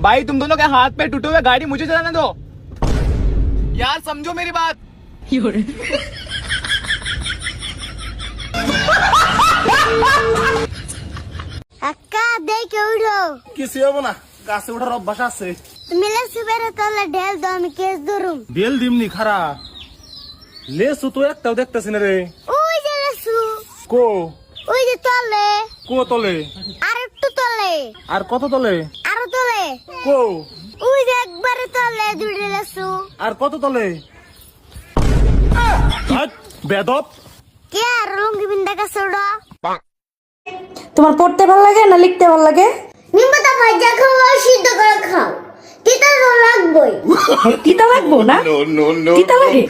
भाई तुम दोनों के हाथ पे टूटे हुए गाड़ी मुझे चलाने दो यार, समझो मेरी बात। আক্কা দেখে উঠো। কিছু হবো না, গাছে ওঠার অভ্যাস আছে। তুমি লেসু বেরো তাহলে ঢেল দাও, আমি কেস ধরুম। বেল দিমনি খারা, লেসু তো একটাও দেখতেছি না রে। ওই যে লেসু, কো ওই যে তলে, কো তলে, আর একটু তলে, আর কত তলে, আরো তলে, কো ওই যে একবারে তলে দুটো লেসু। আর কত তলে। বেদব কে আর লুঙ্গি বিন্দা কাছে ওটা। তোমার পড়তে ভালো লাগে না লিখতে ভালো লাগে? নিমপাতা ভাজা খাও আর সিদ্ধ করে খাও, তিতা তো লাগবেই। তিতা লাগবো না? তিতা লাগে?